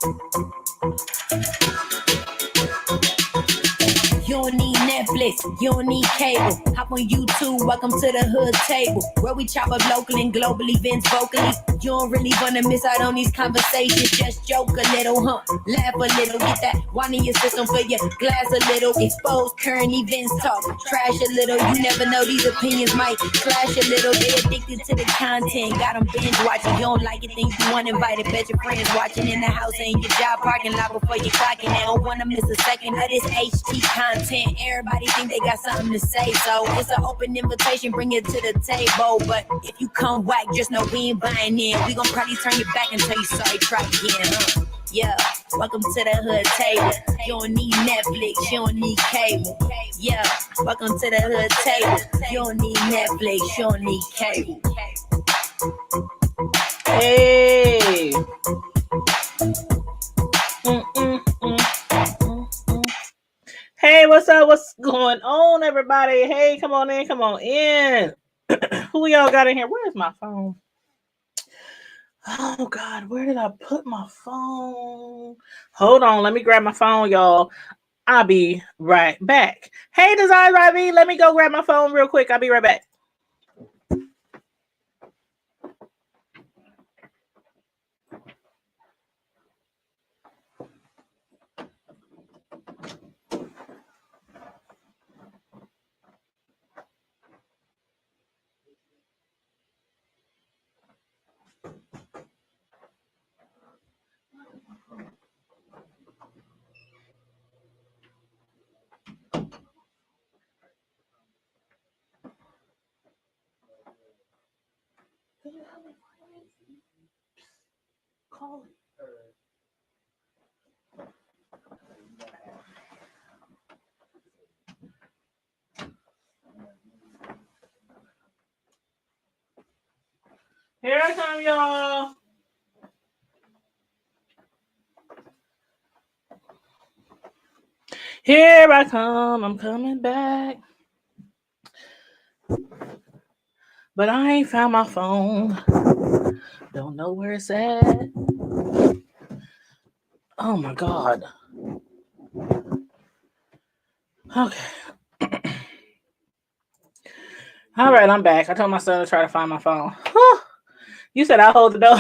You don't need Netflix, you don't need cable. Hop on YouTube, welcome to the hood table, where we chop up local and global events vocally. You don't really wanna miss out on these conversations. Just joke a little, laugh a little, get that wine in your system, fill your glass a little. Expose current events, talk trash a little. You never know, these opinions might clash a little. They addicted to the content, got them binge watching. You don't like it, then you want invited. Bet your friends watching in the house and your job parking lot before you clocking. They don't wanna miss a second of this HT content. Everybody think they got something to say, so it's an open invitation, bring it to the table. But if you come whack, just know we ain't buying in. We gon' probably turn you back and tell you sorry, try again. Yeah, welcome to the hood table. You don't need Netflix, you don't need cable. Yeah, welcome to the hood table. You don't need Netflix, you don't need cable. Hey. Hey, what's up? What's going on, everybody? Hey, come on in, come on in. Who y'all got in here? Where's my phone? Oh, God, where did I put my phone? Hold on, let me grab my phone, y'all. I'll be right back. Hey, Design Ravi, let me go grab my phone real quick. I'll be right back. Call it. Here I come, y'all. Here I come. I'm coming back. But I ain't found my phone. Don't know where it's at. Oh my God. Okay. All right, I'm back. I told my son to try to find my phone. Whew. You said I'll hold the door.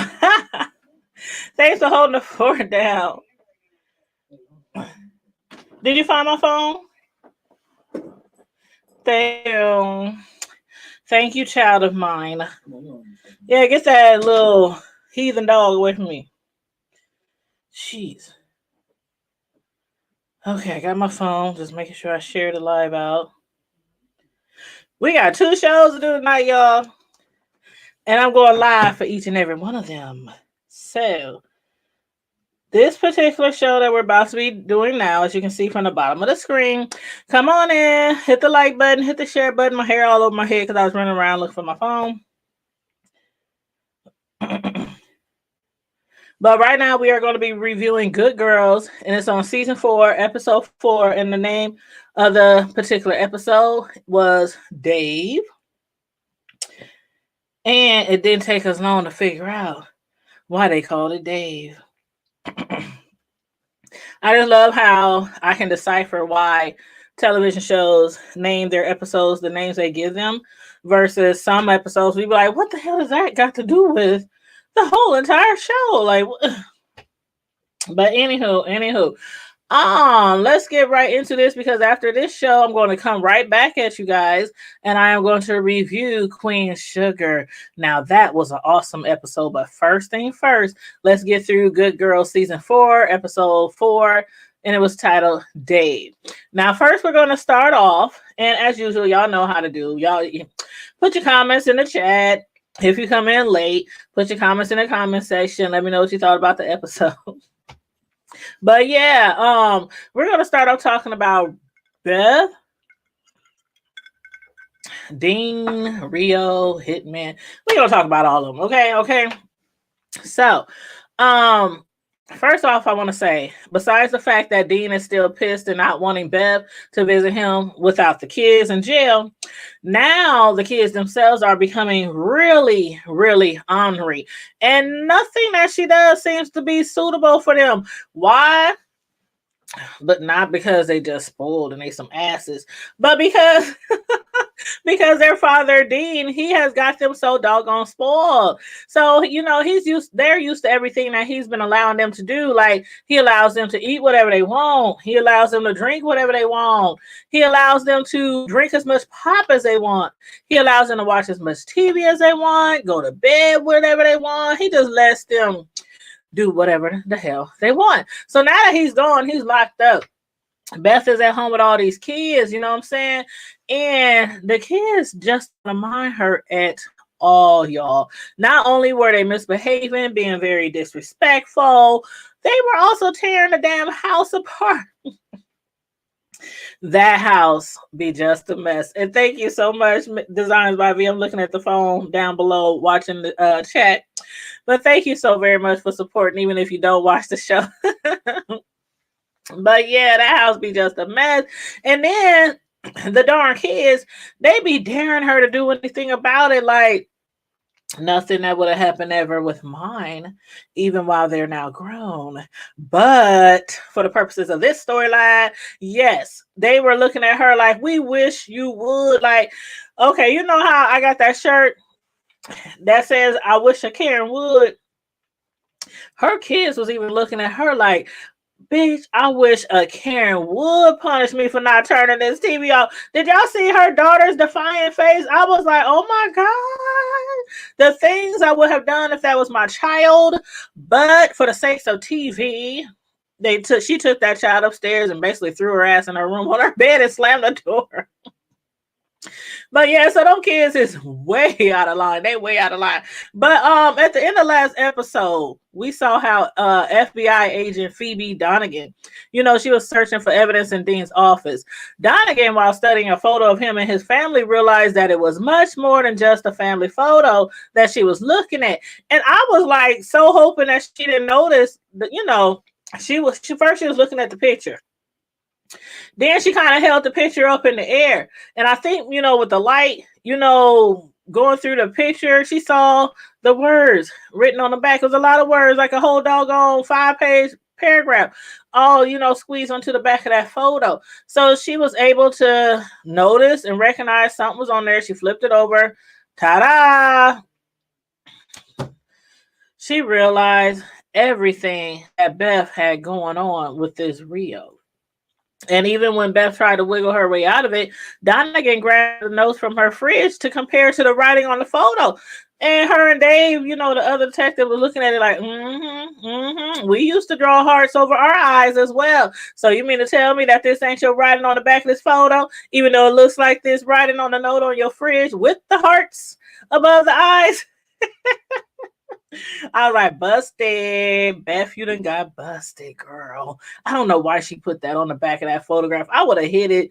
Thanks for holding the fort down. Did you find my phone? Thank you. Thank you, child of mine. Yeah, get that little heathen dog away from me. Jeez. Okay, I got my phone. Just making sure I share the live out. We got 2 shows to do tonight, y'all. And I'm going live for each and every one of them. So, this particular show that we're about to be doing now, as you can see from the bottom of the screen, come on in, hit the like button, hit the share button. My hair all over my head because I was running around looking for my phone. But right now we are going to be reviewing Good Girls, and it's on season 4, episode 4, and the name of the particular episode was Dave. And it didn't take us long to figure out why they called it Dave. I just love how I can decipher why television shows name their episodes the names they give them versus some episodes we be like, what the hell does that got to do with the whole entire show? Like, but anywho, let's get right into this because after this show, I'm going to come right back at you guys and I am going to review Queen Sugar. Now, that was an awesome episode, but first thing first, let's get through Good Girls season 4, episode 4, and it was titled Dave. Now, first, we're going to start off, and as usual, y'all know how to do. Y'all put your comments in the chat. If you come in late, put your comments in the comment section. Let me know what you thought about the episode. But yeah, we're gonna start off talking about Beth, Dean, Rio, Hitman. We're gonna talk about all of them. Okay. So, First off, I want to say, besides the fact that Dean is still pissed and not wanting Bev to visit him without the kids in jail, now the kids themselves are becoming really, really ornery. And nothing that she does seems to be suitable for them. Why? But not because they just spoiled and they some asses, but because because their father Dean, he has got them so doggone spoiled. So they're used to everything that he's been allowing them to do. Like, he allows them to eat whatever they want, he allows them to drink whatever they want, he allows them to drink as much pop as they want, he allows them to watch as much TV as they want, go to bed whenever they want. He just lets them do whatever the hell they want. So now that he's gone, he's locked up. Beth is at home with all these kids, you know what I'm saying? And the kids just don't mind her at all, y'all. Not only were they misbehaving, being very disrespectful, they were also tearing the damn house apart. That house be just a mess. And thank you so much, Designs by V. I'm looking at the phone down below, watching the chat. But thank you so very much for supporting, even if you don't watch the show. But yeah, that house be just a mess. And then the darn kids, they be daring her to do anything about it. Like, nothing that would have happened ever with mine, even while they're now grown. But for the purposes of this storyline, yes, they were looking at her like, we wish you would. Like, okay, you know how I got that shirt that says, I wish a Karen would? Her kids was even looking at her like, bitch, I wish a Karen would punish me for not turning this TV off. Did y'all see her daughter's defiant face? I was like, oh my God. The things I would have done if that was my child. But for the sakes of TV, she took that child upstairs and basically threw her ass in her room on her bed and slammed the door. But yeah, so those kids is way out of line. They way out of line. But at the end of last episode, we saw how FBI agent Phoebe Donegan, she was searching for evidence in Dean's office. Donegan, while studying a photo of him and his family, realized that it was much more than just a family photo that she was looking at. And I was like, so hoping that she didn't notice that, she was looking at the picture. Then she kind of held the picture up in the air. And I think, with the light, going through the picture, she saw the words written on the back. It was a lot of words, like a whole doggone 5-page paragraph, all, squeezed onto the back of that photo. So she was able to notice and recognize something was on there. She flipped it over. Ta-da! She realized everything that Beth had going on with this Rio. And even when Beth tried to wiggle her way out of it, Donegan grabbed the notes from her fridge to compare to the writing on the photo. And her and Dave, the other detective, was looking at it like, we used to draw hearts over our eyes as well. So you mean to tell me that this ain't your writing on the back of this photo, even though it looks like this writing on the note on your fridge with the hearts above the eyes? All right, busted. Beth, you done got busted, girl. I don't know why she put that on the back of that photograph. I would have hit it.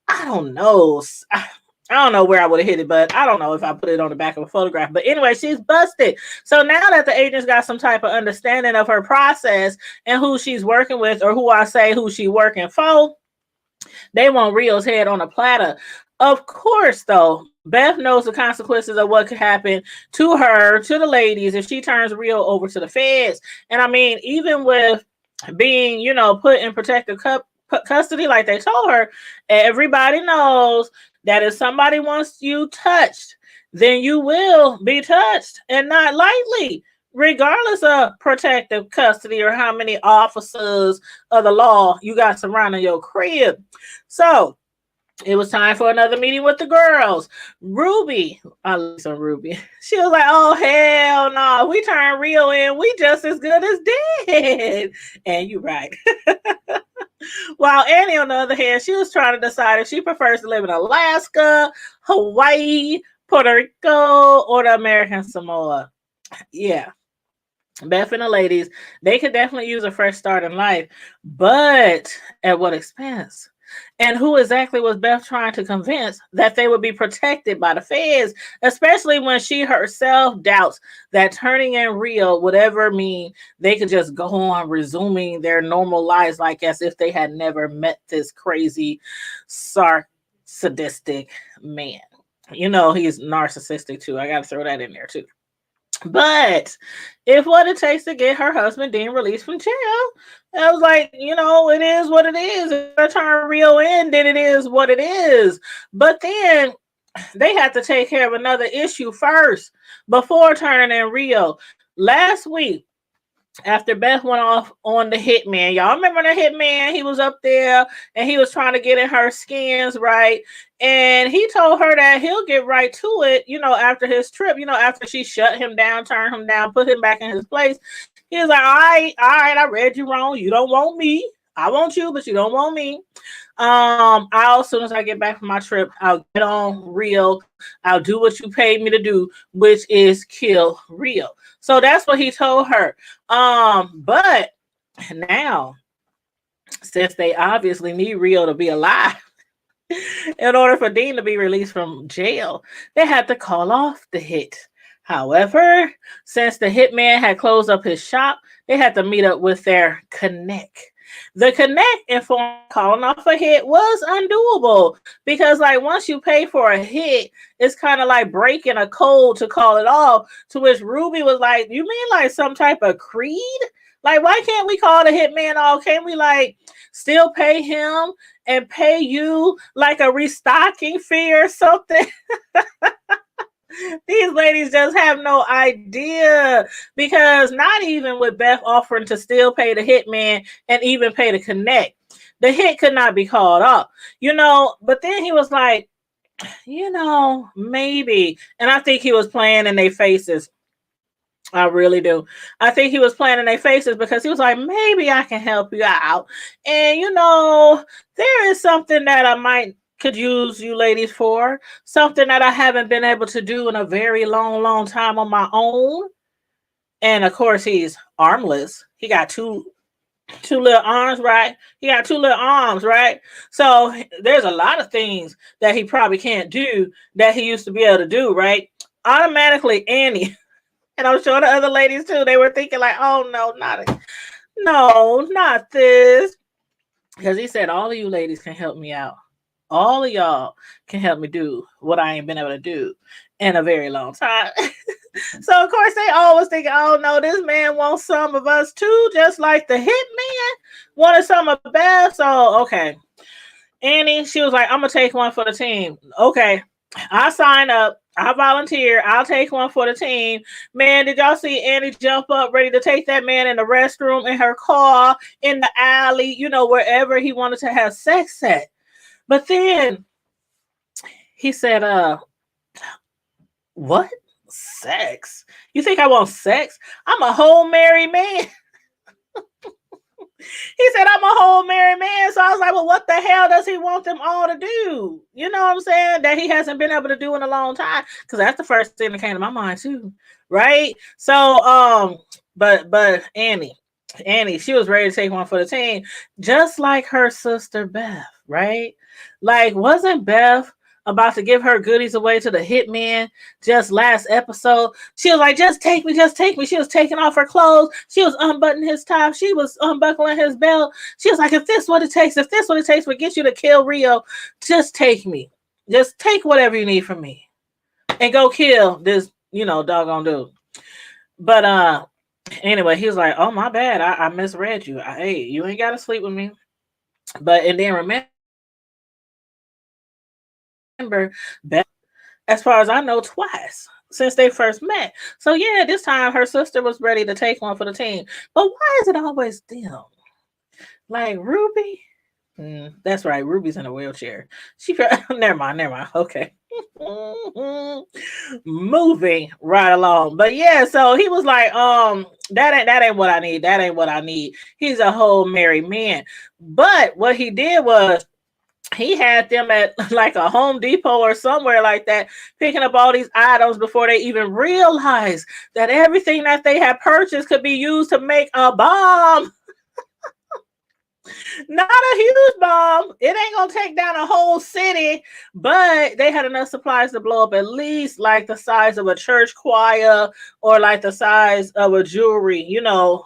I don't know. I don't know where I would have hit it, but I don't know if I put it on the back of a photograph. But anyway, she's busted. So now that the agents got some type of understanding of her process and who she's working with, or who she working for, they want Rio's head on a platter. Of course, though, Beth knows the consequences of what could happen to her, to the ladies, if she turns Rio over to the feds. And I mean, even with being, put in protective custody, like they told her, everybody knows that if somebody wants you touched, then you will be touched, and not lightly, regardless of protective custody or how many officers of the law you got surrounding your crib. So it was time for another meeting with the girls. Ruby, I love some Ruby. She was like, oh, hell no. We turned Rio in. We just as good as dead. And you're right. While Annie, on the other hand, she was trying to decide if she prefers to live in Alaska, Hawaii, Puerto Rico, or the American Samoa. Yeah. Beth and the ladies, they could definitely use a fresh start in life. But at what expense? And who exactly was Beth trying to convince that they would be protected by the feds, especially when she herself doubts that turning in Rio would ever mean they could just go on resuming their normal lives like as if they had never met this crazy, sadistic man. You know, he's narcissistic too. I got to throw that in there too. But if what it takes to get her husband Dean released from jail, I was like, you know, it is what it is. If I turn Rio in, then it is what it is. But then they had to take care of another issue first before turning in Rio. Last week, after Beth went off on the hitman, y'all remember the hitman? He was up there and he was trying to get in her skins, right? And he told her that he'll get right to it, you know, after his trip, you know, after she shut him down, turned him down, put him back in his place. He was like, all right, I read you wrong. You don't want me. I want you, but you don't want me. I'll as soon as I get back from my trip, I'll get on Rio. I'll do what you paid me to do, which is kill Rio. So that's what he told her. But now, since they obviously need Rio to be alive in order for Dean to be released from jail, they had to call off the hit. However, since the hitman had closed up his shop, they had to meet up with their connect. The connect informed calling off a hit was undoable because, like, once you pay for a hit, it's kind of like breaking a code to call it off. To which Ruby was like, "You mean like some type of creed? Like, why can't we call the hitman off? Can't we like still pay him and pay you like a restocking fee or something?" These ladies just have no idea because not even with Beth offering to still pay the hitman and even pay the connect, the hit could not be called off, you know. But then he was like, you know, maybe, and I think he was playing in their faces. I really do. I think he was playing in their faces because he was like, maybe I can help you out. And, you know, there is something that I might could use you ladies for, something that I haven't been able to do in a very long time on my own. And of course, he's armless. He got two little arms, right? He got two little arms, right? So there's a lot of things that he probably can't do that he used to be able to do, right? Automatically, Annie. And I'm sure the other ladies too, they were thinking like, oh no, not this. Because he said, all of you ladies can help me out. All of y'all can help me do what I ain't been able to do in a very long time. So of course they always thinking, oh no, this man wants some of us too, just like the hitman wanted some of Beth. So okay. Annie, she was like, I'm gonna take one for the team. Okay. I sign up. I volunteer. I'll take one for the team. Man, did y'all see Annie jump up ready to take that man in the restroom, in her car, in the alley, you know, wherever he wanted to have sex at? But then he said, what? Sex? You think I want sex? I'm a whole married man. He said, I'm a whole married man. So I was like, well, what the hell does he want them all to do? You know what I'm saying? That he hasn't been able to do in a long time. Because that's the first thing that came to my mind too. Right? So, but Annie, she was ready to take one for the team. Just like her sister Beth, right? Like, wasn't Beth about to give her goodies away to the hitman just last episode? She was like, just take me, just take me. She was taking off her clothes. She was unbuttoning his top. She was unbuckling his belt. She was like, if this what it takes to get you to kill Rio, just take me. Just take whatever you need from me and go kill this, you know, doggone dude. But anyway, he was like, oh, my bad. I misread you. Hey, you ain't got to sleep with me. But, and then remember, Beth, as far as I know, twice since they first met. So yeah, this time her sister was ready to take one for the team. But why is it always them? Like Ruby? That's right, Ruby's in a wheelchair. She never mind. Okay. Moving right along. But yeah, so he was like, that ain't what I need. That ain't what I need. He's a whole married man. But what he did was he had them at like a Home Depot or somewhere like that, picking up all these items before they even realized that everything that they had purchased could be used to make a bomb. Not a huge bomb. It ain't gonna take down a whole city, but they had enough supplies to blow up at least like the size of a church choir or like the size of a jewelry,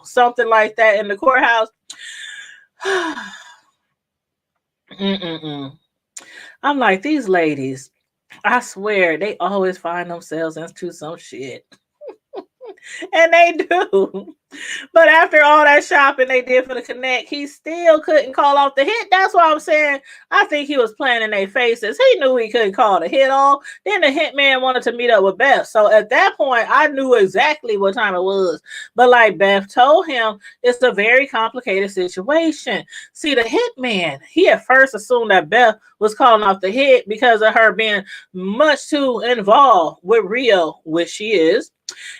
something like that in the courthouse. Mm-mm-mm. I'm like, these ladies, I swear, they always find themselves into some shit. And they do. But after all that shopping they did for the Connect, he still couldn't call off the hit. That's why I'm saying I think he was playing in their faces. He knew he couldn't call the hit off. Then the hitman wanted to meet up with Beth. So at that point, I knew exactly what time it was. But like Beth told him, it's a very complicated situation. See, the hitman, he at first assumed that Beth was calling off the hit because of her being much too involved with Rio, which she is.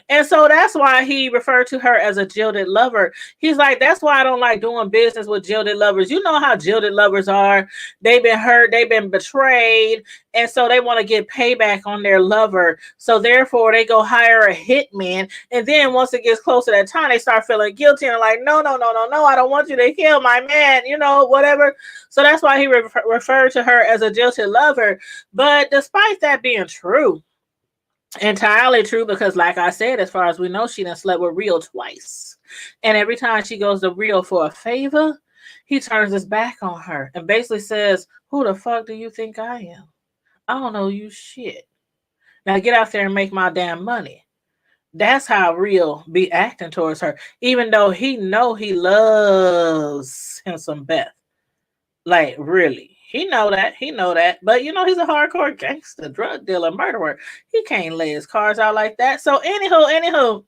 And so that's why he referred to her as a jilted lover. He's like, that's why I don't like doing business with jilted lovers. You know how jilted lovers are. They've been hurt, they've been betrayed, and so they want to get payback on their lover. So therefore, they go hire a hitman. And then once it gets close to that time, they start feeling guilty and like, no, I don't want you to kill my man, whatever. So that's why he referred to her as a jilted lover. But despite that being true, entirely true, because like I said, as far as we know, she done slept with Rio twice. And every time she goes to Rio for a favor, he turns his back on her and basically says, who the fuck do you think I am? I don't know you shit. Now get out there and make my damn money. That's how Rio be acting towards her, even though he know he loves him some Beth. Like, really. He know that. But he's a hardcore gangster, drug dealer, murderer. He can't lay his cards out like that. So anywho,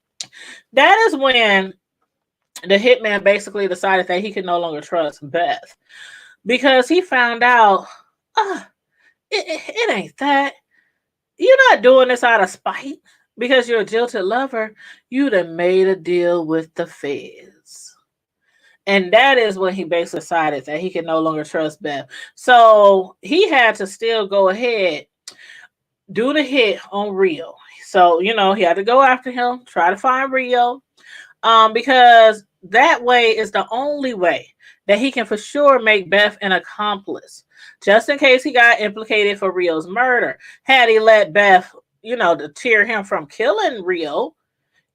that is when the hitman basically decided that he could no longer trust Beth. Because he found out, it ain't that. You're not doing this out of spite because you're a jilted lover. You'd have made a deal with the feds. And that is when he basically decided that he could no longer trust Beth. So he had to still go ahead, do the hit on Rio. So, he had to go after him, try to find Rio, because that way is the only way that he can for sure make Beth an accomplice, just in case he got implicated for Rio's murder. Had he let Beth, deter him from killing Rio,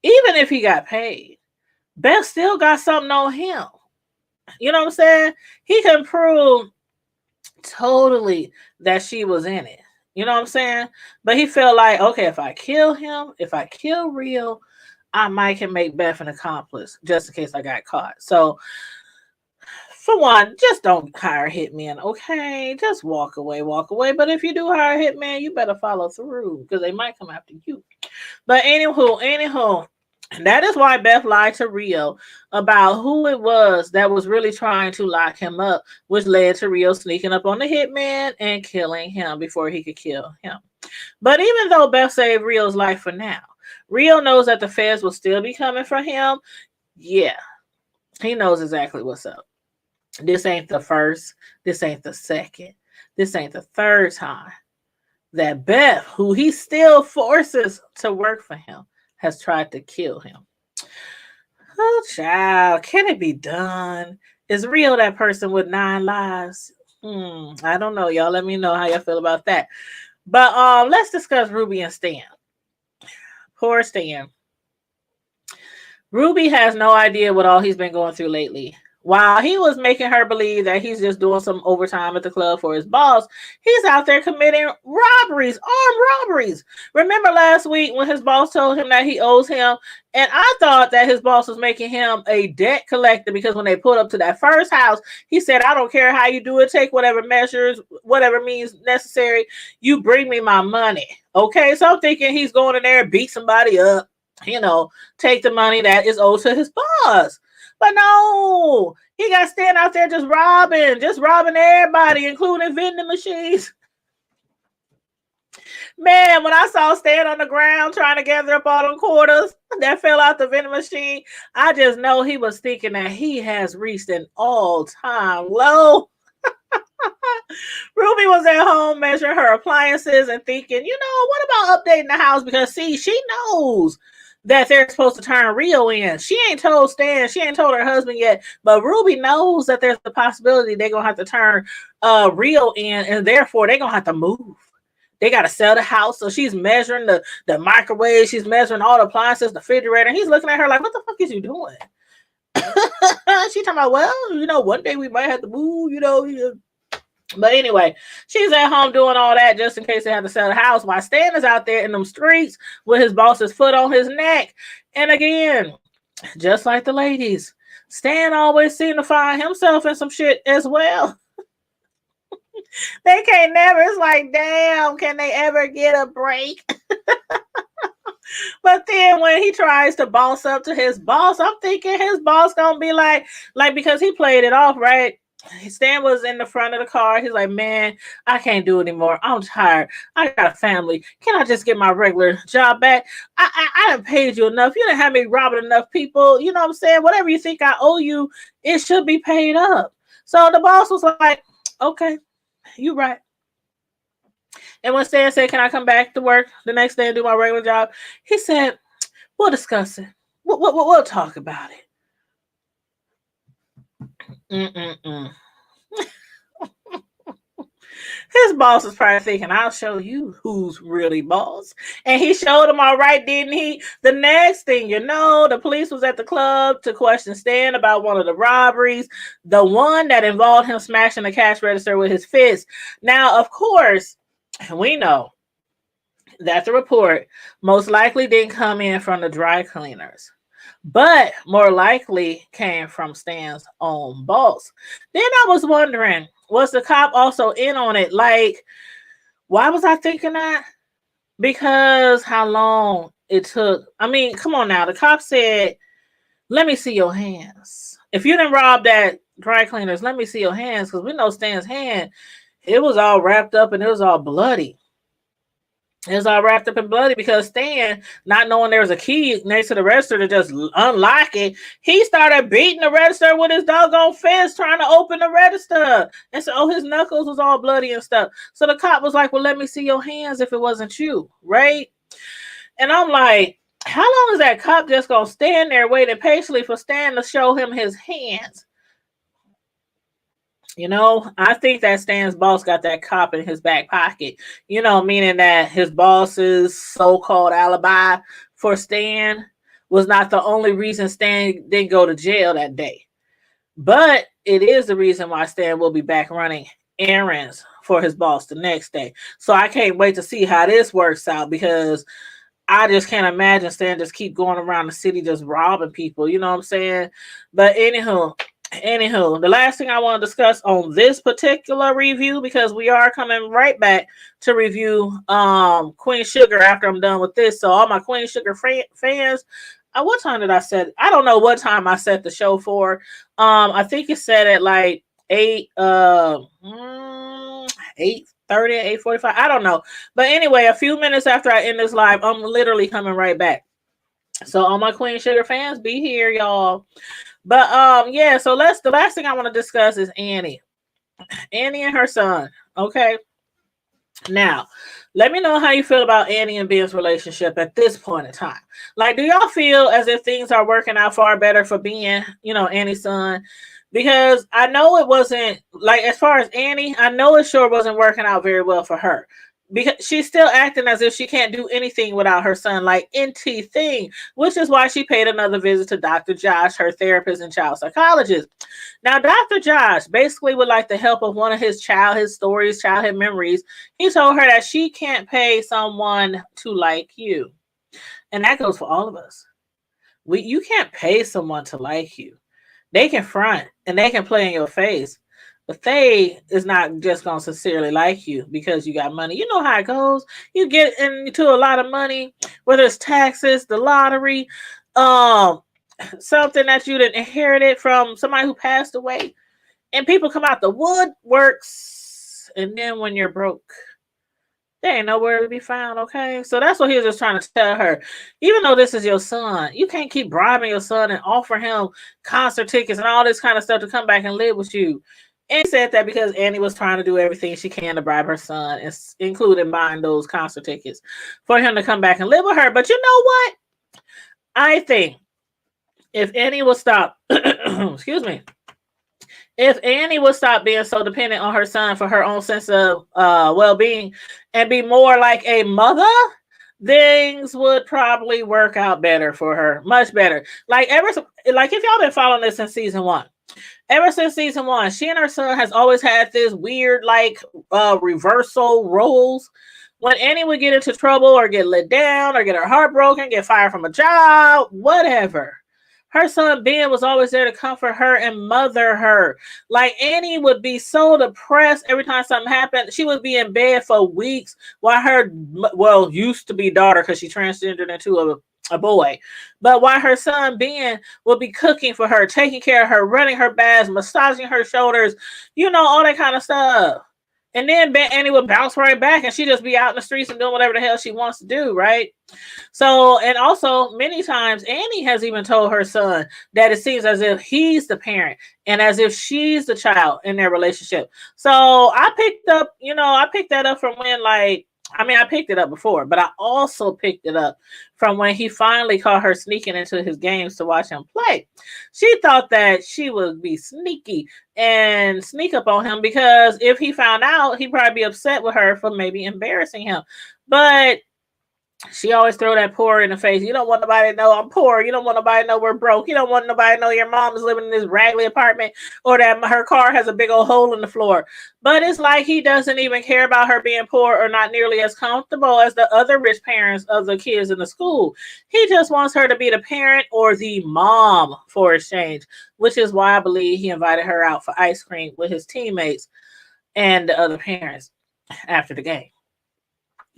even if he got paid, Beth still got something on him. You know what I'm saying? He can prove totally that she was in it. You know what I'm saying? But he felt like, okay, if I kill him, if I kill Rio, I might can make Beth an accomplice just in case I got caught. So, for one, just don't hire a hitman, okay? Just walk away. But if you do hire a hitman, you better follow through because they might come after you. But anywho, and that is why Beth lied to Rio about who it was that was really trying to lock him up, which led to Rio sneaking up on the hitman and killing him before he could kill him. But even though Beth saved Rio's life for now, Rio knows that the feds will still be coming for him. Yeah, he knows exactly what's up. This ain't the first, this ain't the second, this ain't the third time that Beth, who he still forces to work for him, has tried to kill him. Oh, child, can it be done? Is Rio that person with 9 lives? I don't know, y'all. Let me know how y'all feel about that. But let's discuss Ruby and Stan. Poor Stan. Ruby has no idea what all he's been going through lately. While he was making her believe that he's just doing some overtime at the club for his boss, he's out there committing robberies, armed robberies. Remember last week when his boss told him that he owes him? And I thought that his boss was making him a debt collector because when they pulled up to that first house, he said, I don't care how you do it. Take whatever measures, whatever means necessary. You bring me my money. Okay, so I'm thinking he's going in there and beat somebody up, take the money that is owed to his boss. But no, he got Stan out there just robbing everybody, including vending machines. Man, when I saw Stan on the ground trying to gather up all them quarters that fell out the vending machine, I just know he was thinking that he has reached an all-time low. Ruby was at home measuring her appliances and thinking, what about updating the house? Because, see, she knows that they're supposed to turn Rio in. She ain't told Stan, she ain't told her husband yet, but Ruby knows that there's a possibility they're gonna have to turn Rio in, and therefore they're gonna have to move. They gotta sell the house. So she's measuring the microwave, she's measuring all the appliances, the refrigerator, and he's looking at her like, what the fuck is you doing? She talking about, well, one day we might have to move, But anyway, she's at home doing all that just in case they have to sell the house, while Stan is out there in them streets with his boss's foot on his neck. And again, just like the ladies, Stan always seemed to find himself in some shit as well. They can't never, it's like, damn, can they ever get a break? But then when he tries to boss up to his boss, I'm thinking his boss gonna be like, because he played it off, right? Stan was in the front of the car. He's like, man, I can't do it anymore. I'm tired. I got a family. Can I just get my regular job back? I done paid you enough. You didn't have me robbing enough people. You know what I'm saying? Whatever you think I owe you, it should be paid up. So the boss was like, okay, you right. And when Stan said, can I come back to work the next day and do my regular job? He said, we'll discuss it. We'll talk about it. His boss is probably thinking, I'll show you who's really boss. And he showed him all right, didn't he? The next thing you know, the police was at the club to question Stan about one of the robberies, the one that involved him smashing the cash register with his fist. Now, of course, we know that the report most likely didn't come in from the dry cleaners, but more likely came from Stan's own boss. Then I was wondering, was the cop also in on it? Like, why was I thinking that? Because how long it took. I mean, come on now. The cop said, let me see your hands. If you didn't rob that dry cleaners, let me see your hands, because we know Stan's hand, it was all wrapped up and it was all bloody. It was all wrapped up and bloody because Stan, not knowing there was a key next to the register to just unlock it, he started beating the register with his doggone fist trying to open the register. And so his knuckles was all bloody and stuff. So the cop was like, well, let me see your hands if it wasn't you, right? And I'm like, how long is that cop just going to stand there waiting patiently for Stan to show him his hands? I think that Stan's boss got that cop in his back pocket, meaning that his boss's so-called alibi for Stan was not the only reason Stan didn't go to jail that day. But it is the reason why Stan will be back running errands for his boss the next day. So I can't wait to see how this works out, because I just can't imagine Stan just keep going around the city just robbing people. You know what I'm saying? But Anywho, the last thing I want to discuss on this particular review, because we are coming right back to review Queen Sugar after I'm done with this. So all my Queen Sugar fans, what time did I set? I don't know what time I set the show for. I think it set at like 8:30, 8:45. I don't know. But anyway, a few minutes after I end this live, I'm literally coming right back. So all my Queen Sugar fans, be here, y'all. But yeah, so the last thing I want to discuss is Annie and her son. Okay. Now, let me know how you feel about Annie and Ben's relationship at this point in time. Like, do y'all feel as if things are working out far better for Ben, Annie's son? Because I know it wasn't, like, as far as Annie, I know it sure wasn't working out very well for her. Because she's still acting as if she can't do anything without her son, like NT thing, which is why she paid another visit to Dr. Josh, her therapist and child psychologist. Now, Dr. Josh, basically with like the help of one of his childhood stories, childhood memories, he told her that she can't pay someone to like you. And that goes for all of us. You can't pay someone to like you. They can front and they can play in your face, but they is not just going to sincerely like you because you got money. You know how it goes. You get into a lot of money, whether it's taxes, the lottery, something that you didn't inherited from somebody who passed away, and people come out the woodworks, and then when you're broke, they ain't nowhere to be found, okay? So that's what he was just trying to tell her. Even though this is your son, you can't keep bribing your son and offer him concert tickets and all this kind of stuff to come back and live with you. And he said that because Annie was trying to do everything she can to bribe her son, including buying those concert tickets for him to come back and live with her. But you know what? I think if Annie would stop, excuse me, if Annie would stop being so dependent on her son for her own sense of well-being and be more like a mother, things would probably work out better for her, much better. Like if y'all been following this since season 1, ever since season 1, she and her son has always had this weird reversal roles. When Annie would get into trouble or get let down or get her heart broken, get fired from a job, whatever, her son Ben was always there to comfort her and mother her. Like Annie would be so depressed every time something happened. She would be in bed for weeks while her, well, used to be daughter, because she transgendered into a boy, but while her son Ben would be cooking for her, taking care of her, running her baths, massaging her shoulders, all that kind of stuff. And then Annie would bounce right back and she'd just be out in the streets and doing whatever the hell she wants to do, right? So, and also many times Annie has even told her son that it seems as if he's the parent and as if she's the child in their relationship. So I picked that up from when I picked it up before, but I also picked it up from when he finally caught her sneaking into his games to watch him play. She thought that she would be sneaky and sneak up on him, because if he found out, he'd probably be upset with her for maybe embarrassing him. But she always throw that poor in the face. You don't want nobody to know I'm poor. You don't want nobody to know we're broke. You don't want nobody to know your mom is living in this raggedy apartment or that her car has a big old hole in the floor. But it's like he doesn't even care about her being poor or not nearly as comfortable as the other rich parents of the kids in the school. He just wants her to be the parent or the mom for exchange, which is why I believe he invited her out for ice cream with his teammates and the other parents after the game.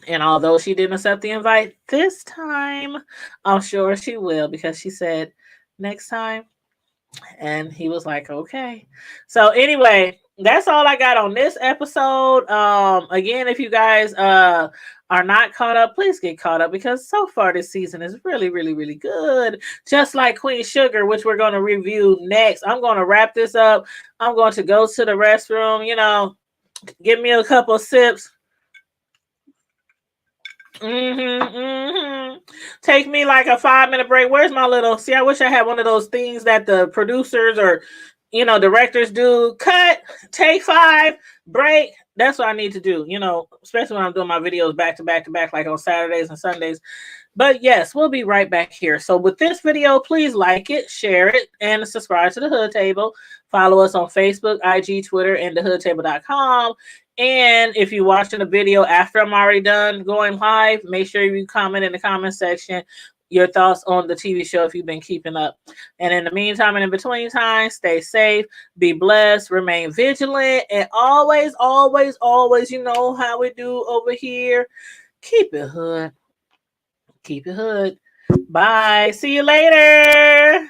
And although she didn't accept the invite this time, I'm sure she will, because she said next time. And he was like, okay. So anyway, that's all I got on this episode. Again, if you guys are not caught up, please get caught up, because so far this season is really, really, really good. Just like Queen Sugar, which we're going to review next. I'm going to wrap this up. I'm going to go to the restroom, give me a couple of sips. Take me like a 5-minute break. Where's my little? See, I wish I had one of those things that the producers or directors do. Cut, take 5, break. That's what I need to do, especially when I'm doing my videos back to back to back, like on Saturdays and Sundays. But yes, we'll be right back here. So with this video, please like it, share it, and subscribe to The Hood Table. Follow us on Facebook, IG, Twitter, and thehoodtable.com. And if you're watching the video after I'm already done going live, make sure you comment in the comment section your thoughts on the TV show if you've been keeping up. And in the meantime and in between time, stay safe, be blessed, remain vigilant, and always, always, always, you know how we do over here, keep it hood. Keep it hood. Bye. See you later.